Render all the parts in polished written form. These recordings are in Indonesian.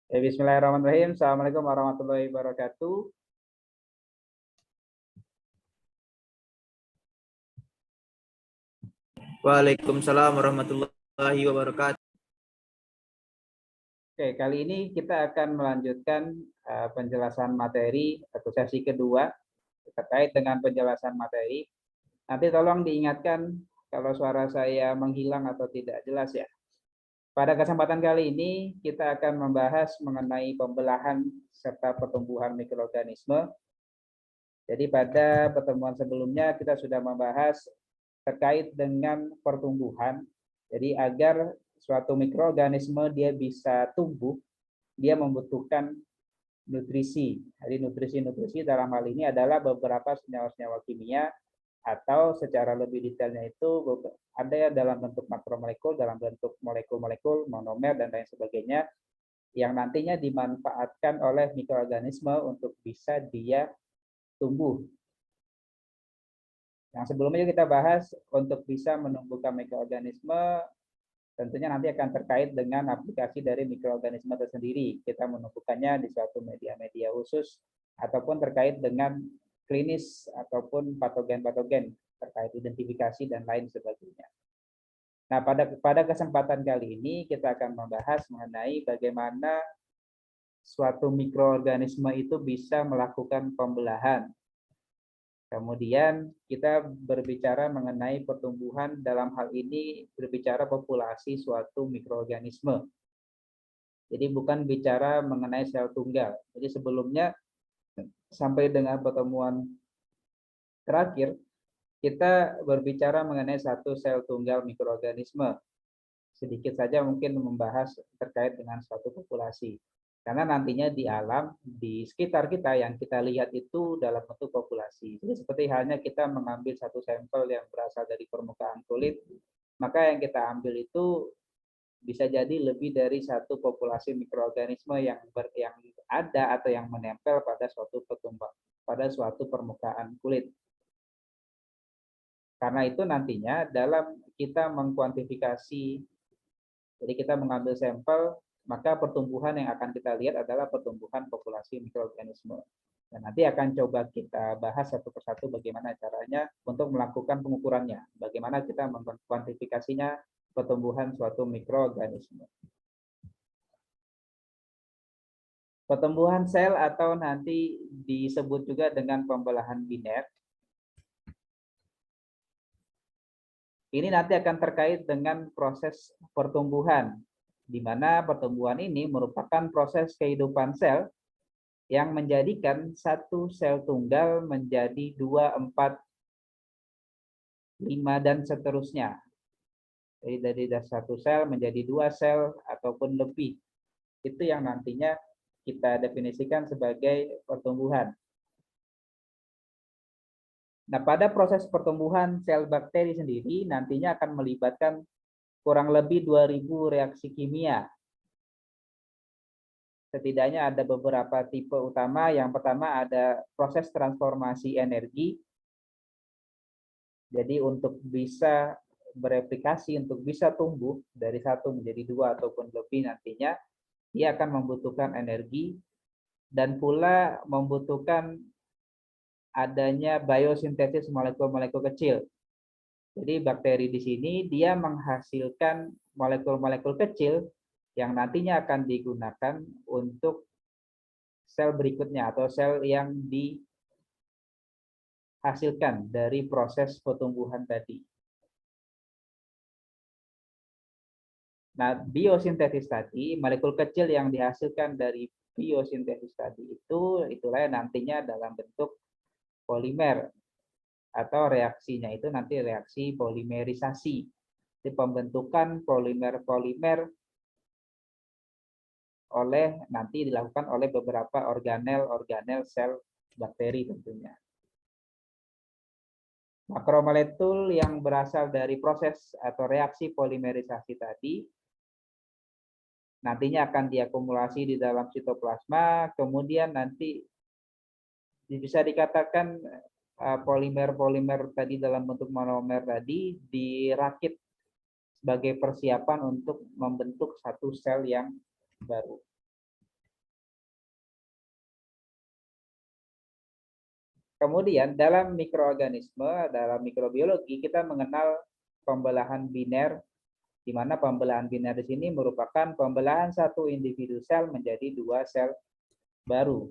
Bismillahirrahmanirrahim. Assalamualaikum warahmatullahi wabarakatuh. Waalaikumsalam warahmatullahi wabarakatuh. Oke, kali ini kita akan melanjutkan penjelasan materi atau sesi kedua terkait dengan penjelasan materi. Nanti tolong diingatkan kalau suara saya menghilang atau tidak jelas ya. Pada kesempatan kali ini kita akan membahas mengenai pembelahan serta pertumbuhan mikroorganisme. Jadi pada pertemuan sebelumnya kita sudah membahas terkait dengan pertumbuhan. Jadi agar suatu mikroorganisme dia bisa tumbuh, dia membutuhkan nutrisi. Jadi nutrisi-nutrisi dalam hal ini adalah beberapa senyawa-senyawa kimia atau secara lebih detailnya itu ada dalam bentuk makromolekul, dalam bentuk molekul-molekul, monomer dan lain sebagainya yang nantinya dimanfaatkan oleh mikroorganisme untuk bisa dia tumbuh. Yang sebelumnya kita bahas untuk bisa menumbuhkan mikroorganisme tentunya nanti akan terkait dengan aplikasi dari mikroorganisme tersendiri. Kita menumbuhkannya di suatu media-media khusus ataupun terkait dengan klinis ataupun patogen-patogen terkait identifikasi dan lain sebagainya. Nah, pada kesempatan kali ini kita akan membahas mengenai bagaimana suatu mikroorganisme itu bisa melakukan pembelahan. Kemudian kita berbicara mengenai pertumbuhan, dalam hal ini berbicara populasi suatu mikroorganisme. Jadi bukan bicara mengenai sel tunggal. Jadi sebelumnya sampai dengan pertemuan terakhir kita berbicara mengenai satu sel tunggal mikroorganisme. Sedikit saja mungkin membahas terkait dengan suatu populasi. Karena nantinya di alam, di sekitar kita yang kita lihat itu dalam bentuk populasi. Jadi seperti halnya kita mengambil satu sampel yang berasal dari permukaan kulit, maka yang kita ambil itu bisa jadi lebih dari satu populasi mikroorganisme yang ada atau yang menempel pada suatu permukaan kulit. Karena itu nantinya dalam kita mengkuantifikasi, jadi kita mengambil sampel, maka pertumbuhan yang akan kita lihat adalah pertumbuhan populasi mikroorganisme. Dan nanti akan coba kita bahas satu persatu bagaimana caranya untuk melakukan pengukurannya, bagaimana kita mengkuantifikasinya pertumbuhan suatu mikroorganisme. Pertumbuhan sel atau nanti disebut juga dengan pembelahan biner. Ini nanti akan terkait dengan proses pertumbuhan, di mana pertumbuhan ini merupakan proses kehidupan sel yang menjadikan satu sel tunggal menjadi 2, 4, 5, dan seterusnya. Jadi dari satu sel menjadi 2 sel ataupun lebih. Itu yang nantinya kita definisikan sebagai pertumbuhan. Nah, pada proses pertumbuhan sel bakteri sendiri nantinya akan melibatkan kurang lebih 2000 reaksi kimia. Setidaknya ada beberapa tipe utama. Yang pertama ada proses transformasi energi. Jadi untuk bisa bereplikasi, untuk bisa tumbuh dari 1 menjadi 2 ataupun lebih nantinya, dia akan membutuhkan energi dan pula membutuhkan adanya biosintesis molekul-molekul kecil. Jadi bakteri di sini dia menghasilkan molekul-molekul kecil yang nantinya akan digunakan untuk sel berikutnya atau sel yang dihasilkan dari proses pertumbuhan tadi. Nah, biosintesis tadi, molekul kecil yang dihasilkan dari biosintesis tadi itulah yang nantinya dalam bentuk polimer atau reaksinya itu nanti reaksi polimerisasi. Jadi pembentukan polimer-polimer nanti dilakukan oleh beberapa organel sel bakteri tentunya. Makromolekul yang berasal dari proses atau reaksi polimerisasi tadi nantinya akan diakumulasi di dalam sitoplasma, kemudian nanti bisa dikatakan polimer-polimer tadi dalam bentuk monomer tadi dirakit sebagai persiapan untuk membentuk satu sel yang baru. Kemudian dalam mikroorganisme, dalam mikrobiologi kita mengenal pembelahan biner, di mana pembelahan biner di sini merupakan pembelahan satu individu sel menjadi dua sel baru.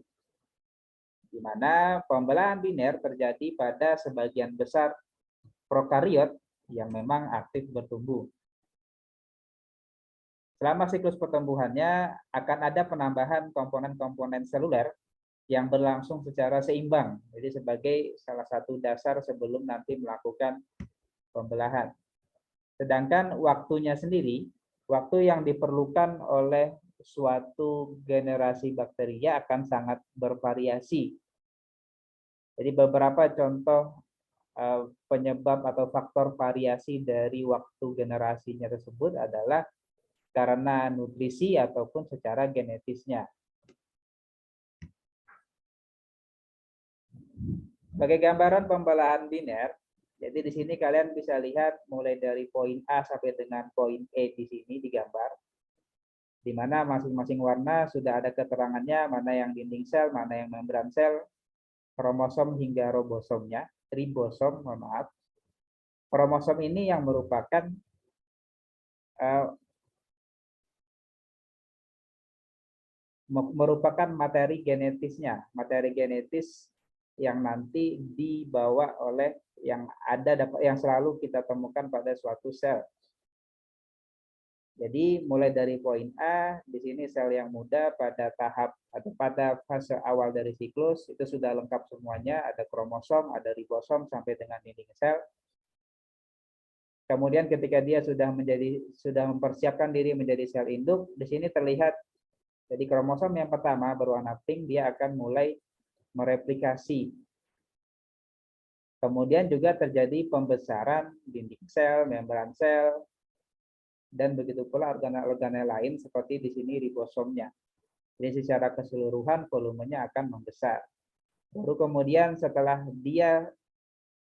Di mana pembelahan biner terjadi pada sebagian besar prokariot yang memang aktif bertumbuh. Selama siklus pertumbuhannya akan ada penambahan komponen-komponen seluler yang berlangsung secara seimbang. Jadi sebagai salah satu dasar sebelum nanti melakukan pembelahan. Sedangkan waktunya sendiri, waktu yang diperlukan oleh suatu generasi bakteria akan sangat bervariasi. Jadi beberapa contoh penyebab atau faktor variasi dari waktu generasinya tersebut adalah karena nutrisi ataupun secara genetisnya. Sebagai gambaran pembelahan biner, jadi di sini kalian bisa lihat mulai dari poin A sampai dengan poin E di sini digambar, di mana masing-masing warna sudah ada keterangannya, mana yang dinding sel, mana yang membran sel, kromosom hingga ribosom, mohon maaf. Kromosom ini yang merupakan materi genetisnya, materi genetis yang nanti dibawa oleh yang selalu kita temukan pada suatu sel. Jadi mulai dari poin A, di sini sel yang muda pada tahap atau pada fase awal dari siklus itu sudah lengkap semuanya, ada kromosom, ada ribosom sampai dengan dinding sel. Kemudian ketika dia sudah mempersiapkan diri menjadi sel induk, di sini terlihat jadi kromosom yang pertama berwarna pink dia akan mulai mereplikasi. Kemudian juga terjadi pembesaran dinding sel, membran sel, dan begitu pula organel-organel lain seperti di sini ribosomnya. Jadi secara keseluruhan volumenya akan membesar. Baru kemudian setelah dia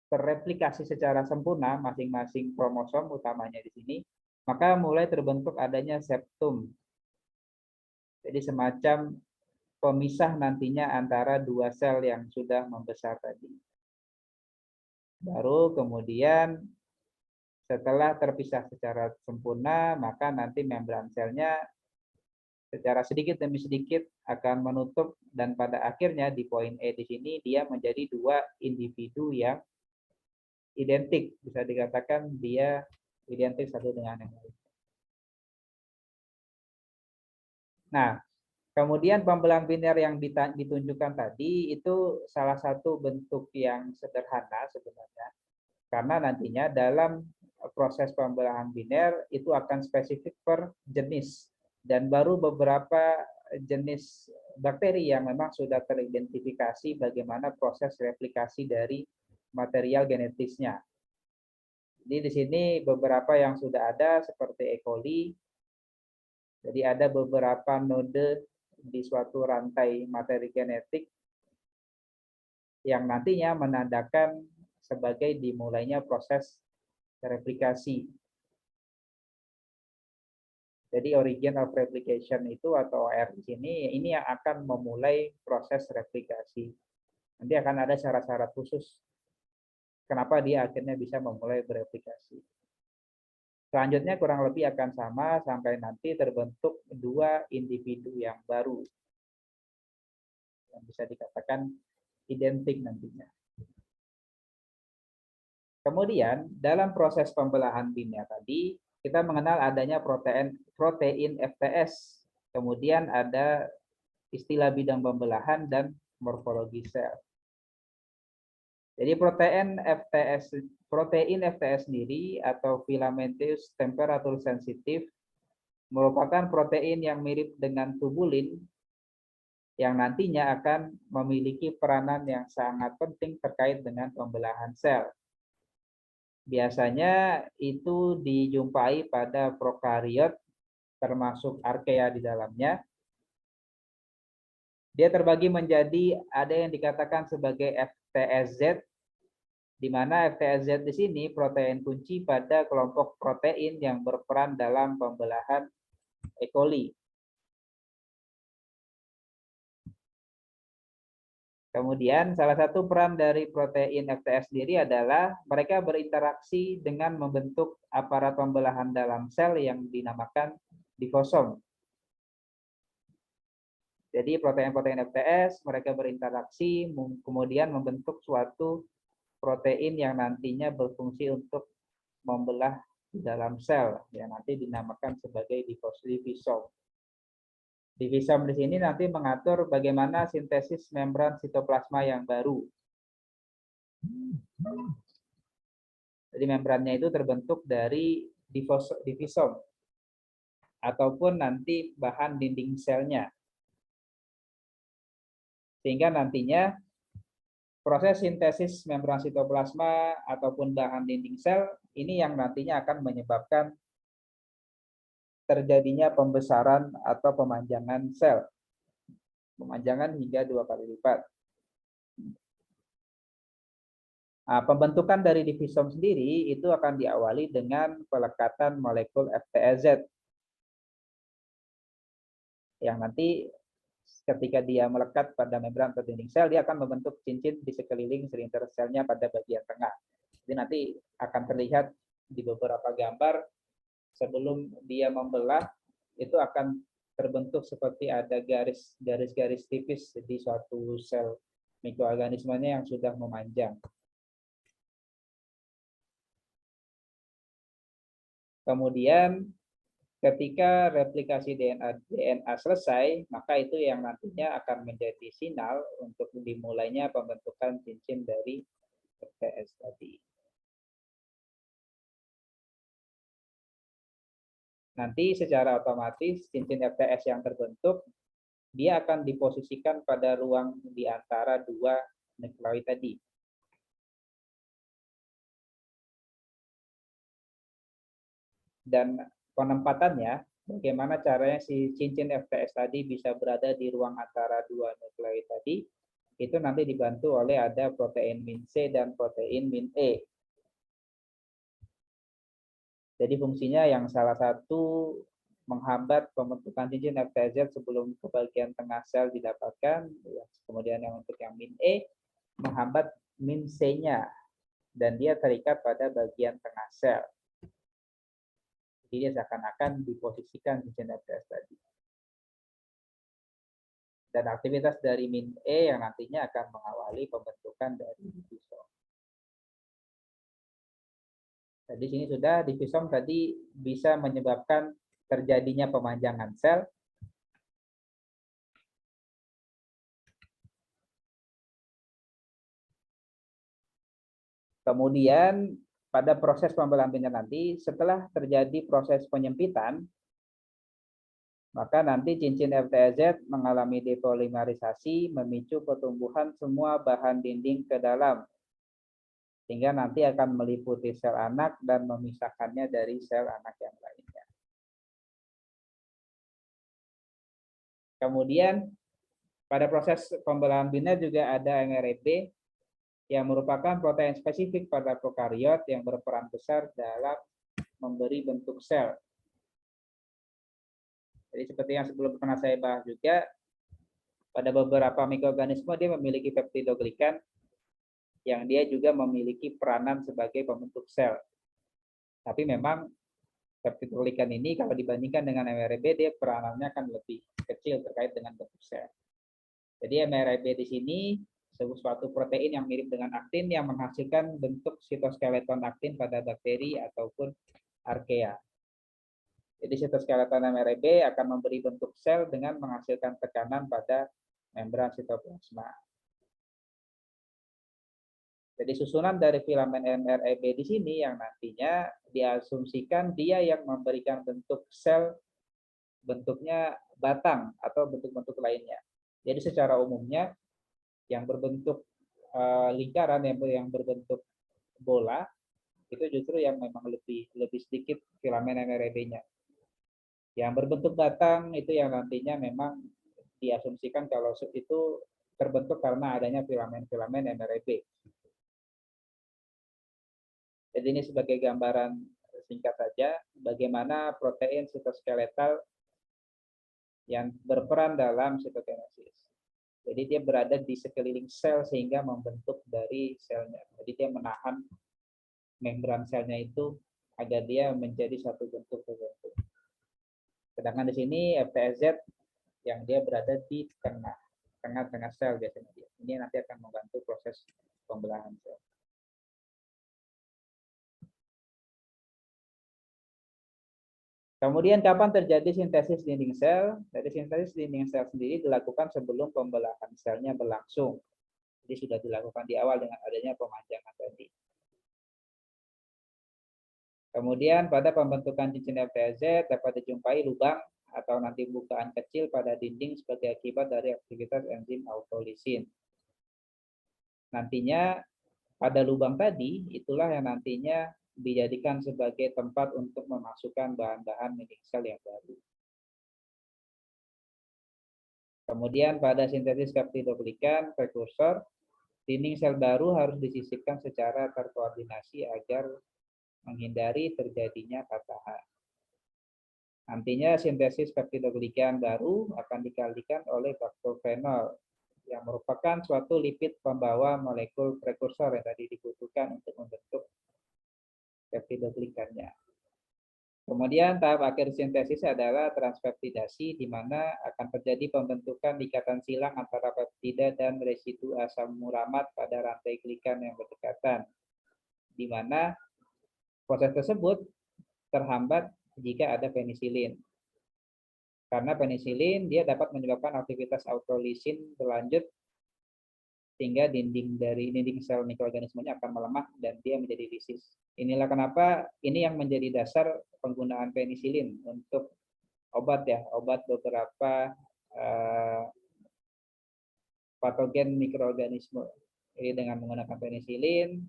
terreplikasi secara sempurna masing-masing kromosom utamanya di sini, maka mulai terbentuk adanya septum. Jadi semacam pemisah nantinya antara dua sel yang sudah membesar tadi. Baru kemudian setelah terpisah secara sempurna, maka nanti membran selnya secara sedikit demi sedikit akan menutup dan pada akhirnya di poin E di sini dia menjadi dua individu yang identik. Bisa dikatakan dia identik satu dengan yang lain. Nah, kemudian pembelahan biner yang ditunjukkan tadi itu salah satu bentuk yang sederhana sebenarnya. Karena nantinya dalam proses pembelahan biner itu akan spesifik per jenis. Dan baru beberapa jenis bakteri yang memang sudah teridentifikasi bagaimana proses replikasi dari material genetisnya. Jadi di sini beberapa yang sudah ada seperti E. coli. Jadi ada beberapa node di suatu rantai materi genetik yang nantinya menandakan sebagai dimulainya proses replikasi. Jadi origin of replication itu atau OR di sini ini yang akan memulai proses replikasi. Nanti akan ada syarat-syarat khusus kenapa dia akhirnya bisa memulai bereplikasi. Selanjutnya kurang lebih akan sama sampai nanti terbentuk dua individu yang baru yang bisa dikatakan identik nantinya. Kemudian dalam proses pembelahan biner tadi kita mengenal adanya protein FTS. Kemudian ada istilah bidang pembelahan dan morfologi sel. Jadi protein FTS sendiri atau filamentous temperature sensitive merupakan protein yang mirip dengan tubulin yang nantinya akan memiliki peranan yang sangat penting terkait dengan pembelahan sel. Biasanya itu dijumpai pada prokariot termasuk archaea di dalamnya. Dia terbagi menjadi ada yang dikatakan sebagai FTSZ, di mana FTSZ di sini protein kunci pada kelompok protein yang berperan dalam pembelahan E. coli. Kemudian salah satu peran dari protein FTS sendiri adalah mereka berinteraksi dengan membentuk aparat pembelahan dalam sel yang dinamakan difosom. Jadi protein-protein FTS mereka berinteraksi kemudian membentuk suatu protein yang nantinya berfungsi untuk membelah di dalam sel yang nanti dinamakan sebagai divisom. Divisom di sini nanti mengatur bagaimana sintesis membran sitoplasma yang baru. Jadi membrannya itu terbentuk dari divisom ataupun nanti bahan dinding selnya. Sehingga nantinya proses sintesis membran sitoplasma ataupun bahan dinding sel ini yang nantinya akan menyebabkan terjadinya pembesaran atau pemanjangan sel. Pemanjangan hingga 2 kali lipat. Nah, pembentukan dari divisom sendiri itu akan diawali dengan pelekatan molekul FTZ. Yang nanti ketika dia melekat pada membran atau dinding sel, dia akan membentuk cincin di sekeliling silinter selnya pada bagian tengah. Jadi nanti akan terlihat di beberapa gambar sebelum dia membelah itu akan terbentuk seperti ada garis-garis tipis di suatu sel mikroorganismenya yang sudah memanjang. Kemudian ketika replikasi DNA selesai, maka itu yang nantinya akan menjadi sinyal untuk dimulainya pembentukan cincin dari FTS tadi. Nanti secara otomatis cincin FTS yang terbentuk, dia akan diposisikan pada ruang di antara 2 nukleoid tadi. Dan penempatannya, bagaimana caranya si cincin FTS tadi bisa berada di ruang antara 2 nukleoid tadi, itu nanti dibantu oleh ada protein min C dan protein min E. Jadi fungsinya yang salah satu menghambat pembentukan cincin FTZ sebelum ke bagian tengah sel didapatkan, kemudian yang untuk yang min E menghambat min C-nya dan dia terikat pada bagian tengah sel. Jadi dia seakan-akan diposisikan cincin FTS tadi. Dan aktivitas dari min E yang nantinya akan mengawali pembentukan dari divisom. Di sini sudah divisom tadi bisa menyebabkan terjadinya pemanjangan sel. Kemudian pada proses pembelahan nanti setelah terjadi proses penyempitan, maka nanti cincin FTZ mengalami depolimerisasi memicu pertumbuhan semua bahan dinding ke dalam. Sehingga nanti akan meliputi sel anak dan memisahkannya dari sel anak yang lainnya. Kemudian pada proses pembelahan biner juga ada mRNA yang merupakan protein spesifik pada prokariot yang berperan besar dalam memberi bentuk sel. Jadi seperti yang sebelum pernah saya bahas juga, pada beberapa mikroorganisme dia memiliki peptidoglikan yang dia juga memiliki peranan sebagai pembentuk sel. Tapi memang peptidoglikan ini kalau dibandingkan dengan mRNA dia peranannya akan lebih kecil terkait dengan bentuk sel. Jadi mRNA di sini suatu protein yang mirip dengan aktin yang menghasilkan bentuk sitoskeleton aktin pada bakteri ataupun archaea. Jadi sitoskeleton mRNA akan memberi bentuk sel dengan menghasilkan tekanan pada membran sitoplasma. Jadi susunan dari filamen mRNA di sini yang nantinya diasumsikan dia yang memberikan bentuk sel bentuknya batang atau bentuk-bentuk lainnya. Jadi secara umumnya yang berbentuk lingkaran yang berbentuk bola itu justru yang memang lebih sedikit filamen mRNA-nya. Yang berbentuk batang itu yang nantinya memang diasumsikan kalau itu terbentuk karena adanya filamen-filamen mRNA. Jadi ini sebagai gambaran singkat saja bagaimana protein sitoskeletal yang berperan dalam sitokinesis. Jadi dia berada di sekeliling sel sehingga membentuk dari selnya. Jadi dia menahan membran selnya itu agar dia menjadi satu bentuk terbentuk. Sedangkan di sini FTZ yang dia berada di tengah-tengah sel biasanya dia. Ini nanti akan membantu proses pembelahan sel. Kemudian kapan terjadi sintesis dinding sel? Jadi sintesis dinding sel sendiri dilakukan sebelum pembelahan selnya berlangsung. Jadi sudah dilakukan di awal dengan adanya pemanjangan tadi. Kemudian pada pembentukan cincin FTZ dapat dijumpai lubang atau nanti bukaan kecil pada dinding sebagai akibat dari aktivitas enzim autolisin. Nantinya pada lubang tadi itulah yang nantinya dijadikan sebagai tempat untuk memasukkan bahan-bahan dinding sel yang baru. Kemudian pada sintesis peptidoglikan prekursor, dinding sel baru harus disisipkan secara terkoordinasi agar menghindari terjadinya patahan. Nantinya sintesis peptidoglikan baru akan dikalikan oleh faktor fenol yang merupakan suatu lipid pembawa molekul prekursor yang tadi dibutuhkan untuk membentuk peptidoglikannya. Kemudian tahap akhir sintesis adalah transpeptidasi, di mana akan terjadi pembentukan ikatan silang antara peptida dan residu asam muramat pada rantai glikan yang berdekatan, di mana proses tersebut terhambat jika ada penisilin. Karena penisilin dia dapat menyebabkan aktivitas autolisin berlanjut sehingga dinding sel mikroorganismenya akan melemah dan dia menjadi lisis. Inilah kenapa ini yang menjadi dasar penggunaan penisilin untuk obat ya, obat beberapa patogen mikroorganisme. Jadi dengan menggunakan penisilin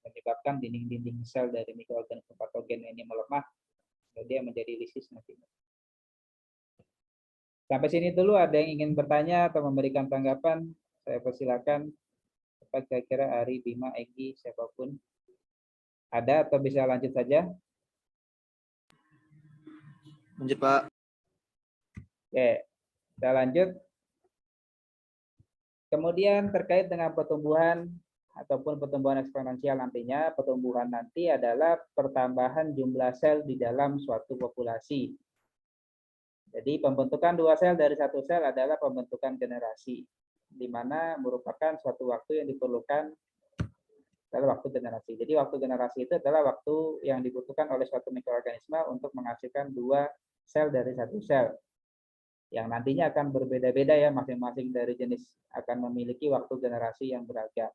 menyebabkan dinding-dinding sel dari mikroorganisme patogen ini melemah, dan dia menjadi lisis nantinya. Sampai sini dulu, ada yang ingin bertanya atau memberikan tanggapan? Saya persilakan. Kira-kira Ari, Bima, Egi, siapapun. Ada atau bisa lanjut saja? Lanjut, Pak. Oke, kita lanjut. Kemudian terkait dengan pertumbuhan ataupun pertumbuhan eksponensial nantinya, pertumbuhan nanti adalah pertambahan jumlah sel di dalam suatu populasi. Jadi pembentukan dua sel dari satu sel adalah pembentukan generasi, di mana merupakan suatu waktu yang diperlukan adalah waktu generasi. Jadi waktu generasi itu adalah waktu yang dibutuhkan oleh suatu mikroorganisme untuk menghasilkan dua sel dari satu sel. Yang nantinya akan berbeda-beda ya, masing-masing dari jenis akan memiliki waktu generasi yang beragam.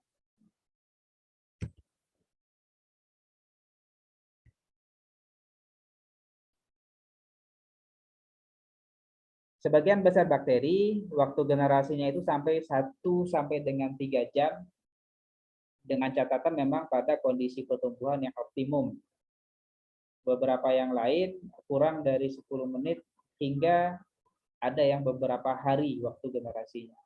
Sebagian besar bakteri, waktu generasinya itu sampai 1 sampai dengan 3 jam, dengan catatan memang pada kondisi pertumbuhan yang optimum. Beberapa yang lain kurang dari 10 menit hingga ada yang beberapa hari waktu generasinya.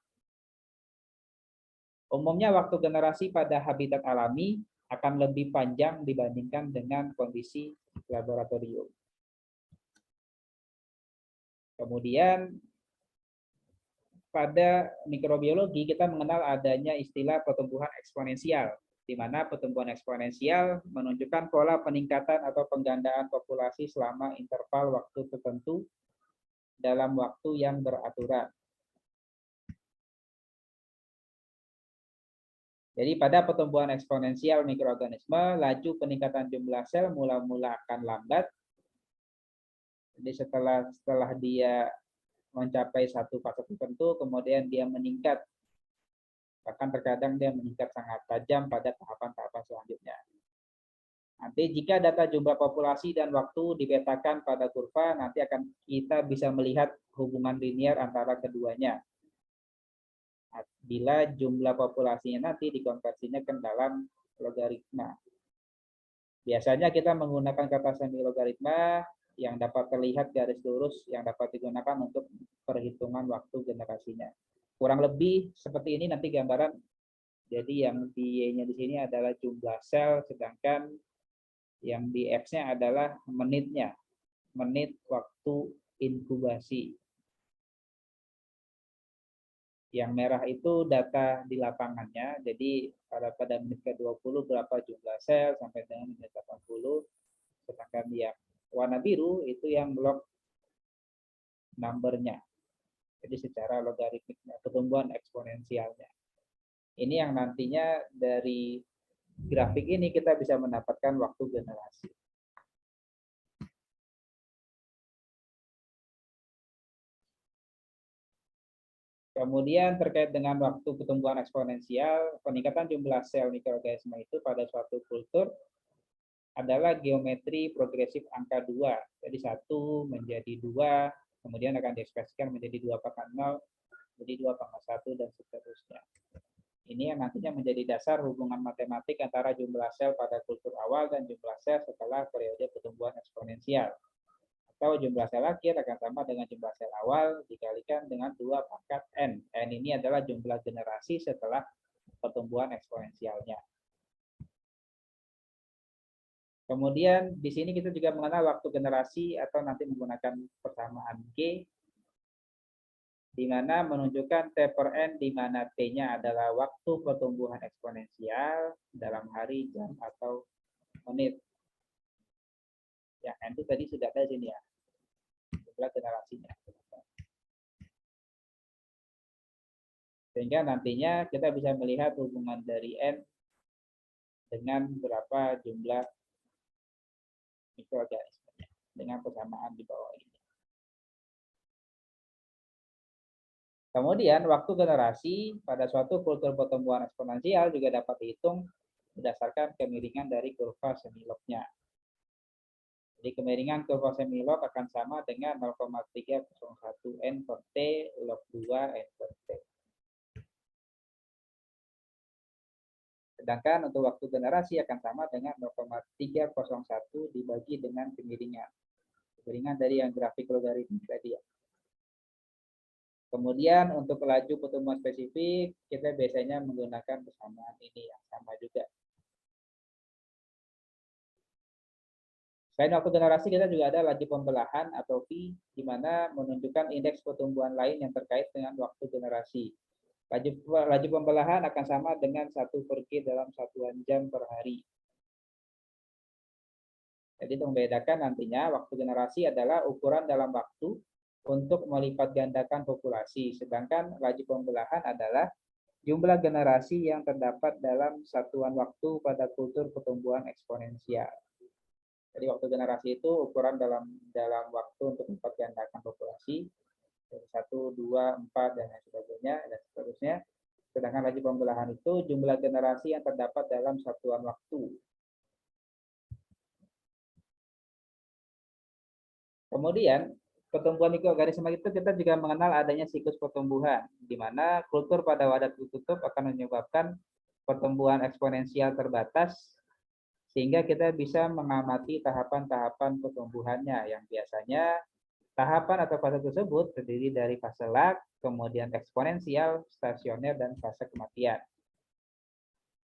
Umumnya waktu generasi pada habitat alami akan lebih panjang dibandingkan dengan kondisi laboratorium. Kemudian pada mikrobiologi kita mengenal adanya istilah pertumbuhan eksponensial, di mana pertumbuhan eksponensial menunjukkan pola peningkatan atau penggandaan populasi selama interval waktu tertentu dalam waktu yang beraturan. Jadi pada pertumbuhan eksponensial mikroorganisme, laju peningkatan jumlah sel mula-mula akan lambat. Jadi setelah dia mencapai satu fase tertentu, kemudian dia meningkat. Bahkan terkadang dia meningkat sangat tajam pada tahapan-tahapan selanjutnya. Nanti jika data jumlah populasi dan waktu dipetakan pada kurva, nanti akan kita bisa melihat hubungan linear antara keduanya. Bila jumlah populasinya nanti dikonversinya ke dalam logaritma. Biasanya kita menggunakan kata semi logaritma yang dapat terlihat garis lurus yang dapat digunakan untuk perhitungan waktu generasinya. Kurang lebih seperti ini nanti gambaran. Jadi yang di Y-nya di sini adalah jumlah sel, sedangkan yang di X-nya adalah menitnya. Menit waktu inkubasi. Yang merah itu data di lapangannya, jadi pada menit ke-20 berapa jumlah sel sampai dengan menit 80, sedangkan yang warna biru itu yang log number-nya, jadi secara logaritmiknya, pertumbuhan eksponensialnya. Ini yang nantinya dari grafik ini kita bisa mendapatkan waktu generasi. Kemudian terkait dengan waktu pertumbuhan eksponensial, peningkatan jumlah sel mikroorganisme itu pada suatu kultur adalah geometri progresif angka 2. Jadi 1 menjadi 2, kemudian akan diekspresikan menjadi 2/0, jadi 2/1, dan seterusnya. Ini yang nantinya menjadi dasar hubungan matematik antara jumlah sel pada kultur awal dan jumlah sel setelah periode pertumbuhan eksponensial. Atau jumlah sel akhir akan sama dengan jumlah sel awal dikalikan dengan 2 pangkat N. N ini adalah jumlah generasi setelah pertumbuhan eksponensialnya. Kemudian di sini kita juga mengenal waktu generasi atau nanti menggunakan persamaan G, di mana menunjukkan T per N, di mana T-nya adalah waktu pertumbuhan eksponensial dalam hari, jam, atau menit. Ya, N itu tadi sudah ada di sini ya, jumlah generasinya. Sehingga nantinya kita bisa melihat hubungan dari N dengan berapa jumlah mikroorganismenya dengan persamaan di bawah ini. Kemudian waktu generasi pada suatu kultur pertumbuhan eksponensial juga dapat dihitung berdasarkan kemiringan dari kurva semilognya. Jadi kemiringan kurva semilog akan sama dengan 0,301 N per T log 2 N per T. Sedangkan untuk waktu generasi akan sama dengan 0,301 dibagi dengan kemiringan. Kemiringan dari yang grafik logaritmik tadi ya. Kemudian untuk laju pertumbuhan spesifik, kita biasanya menggunakan persamaan ini yang sama juga. Selain waktu generasi, kita juga ada laju pembelahan atau V, di mana menunjukkan indeks pertumbuhan lain yang terkait dengan waktu generasi. Laju pembelahan akan sama dengan 1 per G dalam satuan jam per hari. Jadi itu membedakan nantinya waktu generasi adalah ukuran dalam waktu untuk melipat gandakan populasi, sedangkan laju pembelahan adalah jumlah generasi yang terdapat dalam satuan waktu pada kultur pertumbuhan eksponensial. Jadi waktu generasi itu ukuran dalam waktu untuk melipat gandakan populasi, 1, 2, 4, dan sebagainya, dan seterusnya. Sedangkan laju pembelahan itu jumlah generasi yang terdapat dalam satuan waktu. Kemudian pertumbuhan mikroorganisme itu kita juga mengenal adanya siklus pertumbuhan, di mana kultur pada wadah tertutup akan menyebabkan pertumbuhan eksponensial terbatas, sehingga kita bisa mengamati tahapan-tahapan pertumbuhannya, yang biasanya tahapan atau fase tersebut terdiri dari fase lag, kemudian eksponensial, stasioner, dan fase kematian.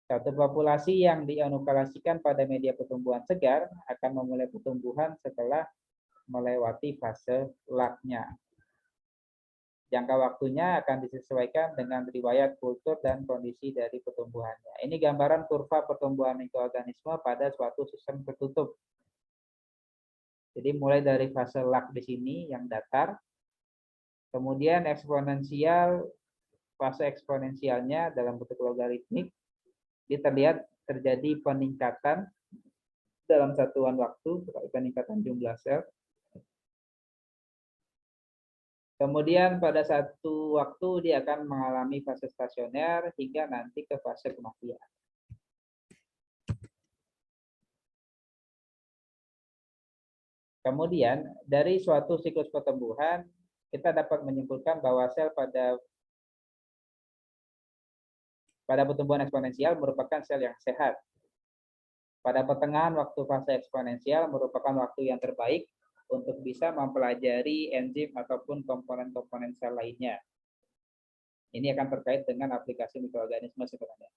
Satu populasi yang dianukulasikan pada media pertumbuhan segar akan memulai pertumbuhan setelah melewati fase lag-nya. Jangka waktunya akan disesuaikan dengan riwayat kultur dan kondisi dari pertumbuhannya. Ini gambaran kurva pertumbuhan mikroorganisme pada suatu sistem tertutup. Jadi mulai dari fase lag di sini yang datar, kemudian eksponensial, fase eksponensialnya dalam bentuk logaritmik, terlihat terjadi peningkatan dalam satuan waktu, peningkatan jumlah sel. Kemudian pada satu waktu dia akan mengalami fase stasioner hingga nanti ke fase kematian. Kemudian dari suatu siklus pertumbuhan kita dapat menyimpulkan bahwa sel pada pertumbuhan eksponensial merupakan sel yang sehat. Pada pertengahan waktu fase eksponensial merupakan waktu yang terbaik untuk bisa mempelajari enzim ataupun komponen-komponen sel lainnya. Ini akan terkait dengan aplikasi mikroorganisme sebenarnya.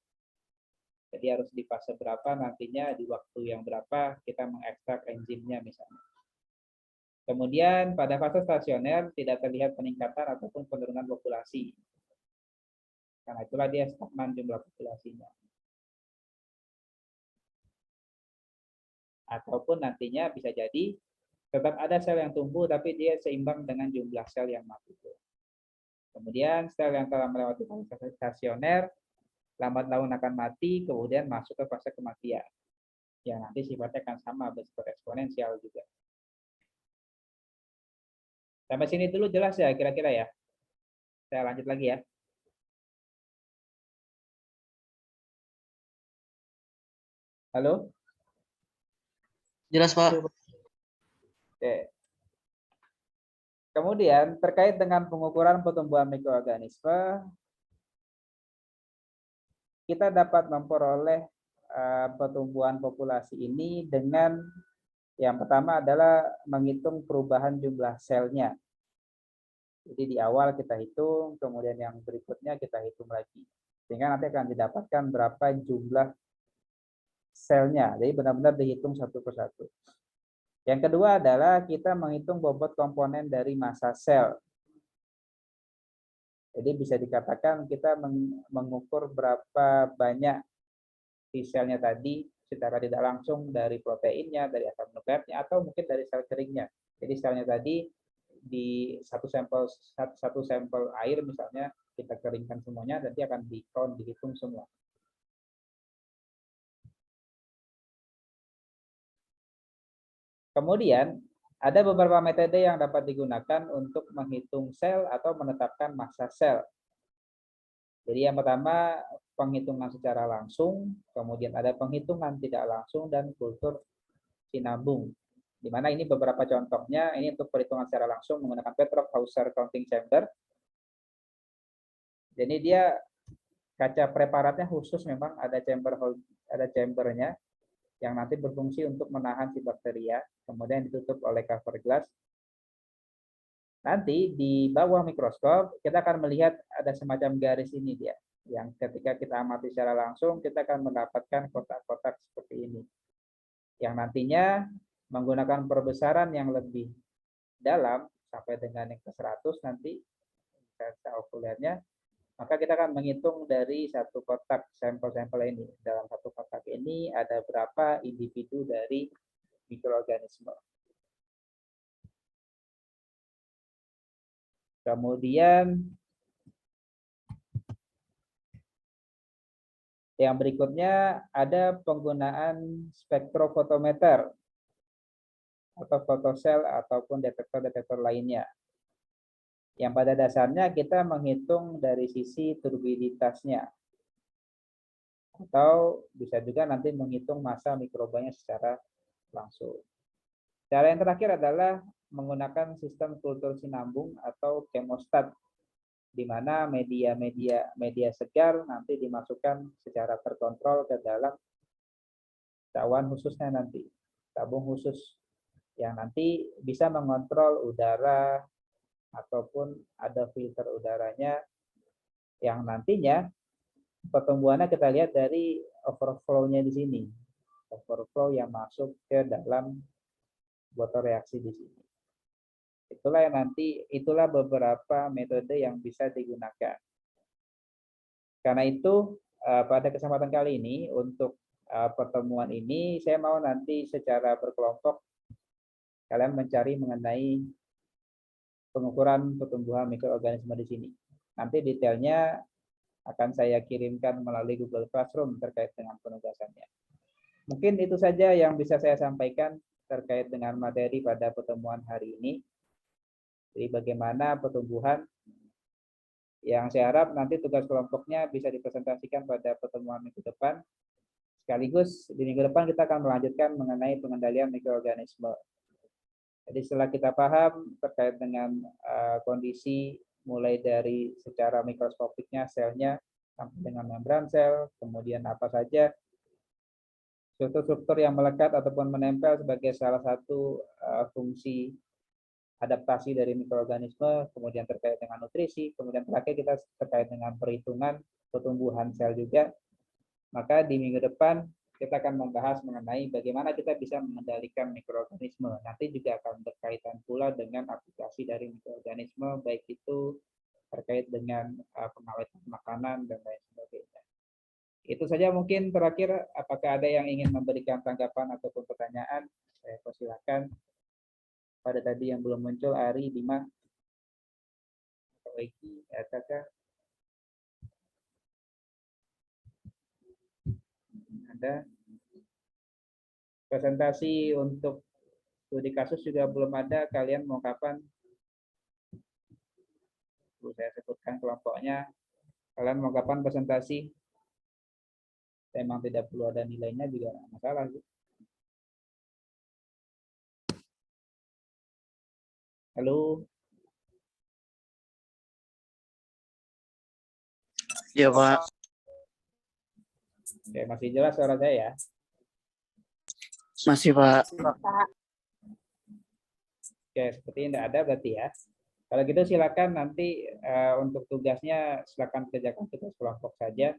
Jadi harus di fase berapa nantinya, di waktu yang berapa kita mengekstrak enzimnya misalnya. Kemudian pada fase stasioner tidak terlihat peningkatan ataupun penurunan populasi. Karena itulah dia stagnan jumlah populasinya. Ataupun nantinya bisa jadi tetap ada sel yang tumbuh tapi dia seimbang dengan jumlah sel yang mati. Kemudian sel yang telah melewati fase stasioner lambat laun akan mati, kemudian masuk ke fase kematian. Yang nanti sifatnya akan sama, bersifat eksponensial juga. Sampai sini dulu jelas ya kira-kira ya. Saya lanjut lagi ya. Halo? Jelas, Pak. Oke. Kemudian terkait dengan pengukuran pertumbuhan mikroorganisme, kita dapat memperoleh pertumbuhan populasi ini dengan yang pertama adalah menghitung perubahan jumlah selnya. Jadi di awal kita hitung, kemudian yang berikutnya kita hitung lagi. Sehingga nanti akan didapatkan berapa jumlah selnya. Jadi benar-benar dihitung satu persatu. Yang kedua adalah kita menghitung bobot komponen dari massa sel. Jadi bisa dikatakan kita mengukur berapa banyak di selnya tadi secara tidak langsung dari proteinnya, dari asam nukleatnya, atau mungkin dari sel keringnya. Jadi selnya tadi di satu sampel air misalnya kita keringkan semuanya, nanti akan dihitung semua. Kemudian ada beberapa metode yang dapat digunakan untuk menghitung sel atau menetapkan massa sel. Jadi yang pertama penghitungan secara langsung, kemudian ada penghitungan tidak langsung dan kultur sinambung. Di mana ini beberapa contohnya, ini untuk perhitungan secara langsung menggunakan Petroff-Hauser counting chamber. Jadi dia kaca preparatnya khusus, memang ada chambernya yang nanti berfungsi untuk menahan si bakteria, kemudian ditutup oleh cover glass. Nanti di bawah mikroskop kita akan melihat ada semacam garis ini dia, yang ketika kita amati secara langsung kita akan mendapatkan kotak-kotak seperti ini, yang nantinya menggunakan perbesaran yang lebih dalam sampai dengan yang ke 100 nanti kaca okulernya, maka kita akan menghitung dari satu kotak sampel-sampel ini. Dalam satu kotak ini ada berapa individu dari mikroorganisme. Kemudian yang berikutnya ada penggunaan spektrofotometer atau fotosel ataupun detektor-detektor lainnya. Yang pada dasarnya kita menghitung dari sisi turbiditasnya. Atau bisa juga nanti menghitung massa mikrobanya secara langsung. Cara yang terakhir adalah menggunakan sistem kultur sinambung atau chemostat, di mana media segar nanti dimasukkan secara terkontrol ke dalam cawan khususnya nanti, tabung khusus yang nanti bisa mengontrol udara ataupun ada filter udaranya yang nantinya pertumbuhannya kita lihat dari overflow-nya di sini. Overflow yang masuk ke dalam botol reaksi di sini. Itulah beberapa metode yang bisa digunakan. Karena itu pada kesempatan kali ini untuk pertemuan ini saya mau nanti secara berkelompok kalian mencari mengenai pengukuran pertumbuhan mikroorganisme di sini. Nanti detailnya akan saya kirimkan melalui Google Classroom terkait dengan penugasannya. Mungkin itu saja yang bisa saya sampaikan terkait dengan materi pada pertemuan hari ini. Jadi bagaimana pertumbuhan yang saya harap nanti tugas kelompoknya bisa dipresentasikan pada pertemuan minggu depan. Sekaligus di minggu depan kita akan melanjutkan mengenai pengendalian mikroorganisme. Jadi setelah kita paham terkait dengan kondisi mulai dari secara mikroskopiknya selnya sampai dengan membran sel, kemudian apa saja struktur-struktur yang melekat ataupun menempel sebagai salah satu fungsi adaptasi dari mikroorganisme, kemudian terkait dengan nutrisi, kemudian terakhir kita terkait dengan perhitungan pertumbuhan sel juga. Maka di minggu depan kita akan membahas mengenai bagaimana kita bisa mengendalikan mikroorganisme. Nanti juga akan berkaitan pula dengan aplikasi dari mikroorganisme, baik itu terkait dengan pengawetan makanan dan lain sebagainya. Itu saja mungkin terakhir, apakah ada yang ingin memberikan tanggapan ataupun pertanyaan? Saya persilakan. Pada tadi yang belum muncul, Ari, Bima, atau Eki, Kakak. Ada. Presentasi untuk studi kasus juga belum ada. Kalian mau kapan? Perlu saya sebutkan kelompoknya. Kalian mau kapan presentasi? Memang tidak perlu ada nilainya juga masalah. Halo. Iya, Pak. Oke, masih jelas suara saya ya? Masih, Pak. Oke, seperti tidak ada berarti ya. Kalau gitu silakan nanti untuk tugasnya silakan kerjakan tugas kelompok saja.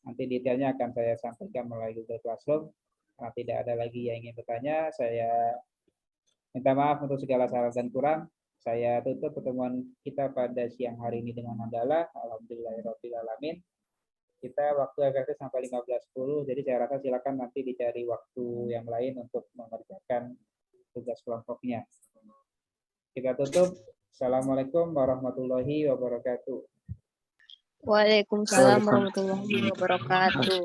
Nanti detailnya akan saya sampaikan melalui Google Classroom. Karena tidak ada lagi yang ingin bertanya, saya minta maaf untuk segala salah dan kurang. Saya tutup pertemuan kita pada siang hari ini dengan hamdalah. Alhamdulillahirrahmanirrahim. Kita waktu efektif sampai 15.10, jadi saya rasa silakan nanti dicari waktu yang lain untuk mengerjakan tugas kelompoknya. Kita tutup. Assalamualaikum warahmatullahi wabarakatuh. Waalaikumsalam warahmatullahi wabarakatuh.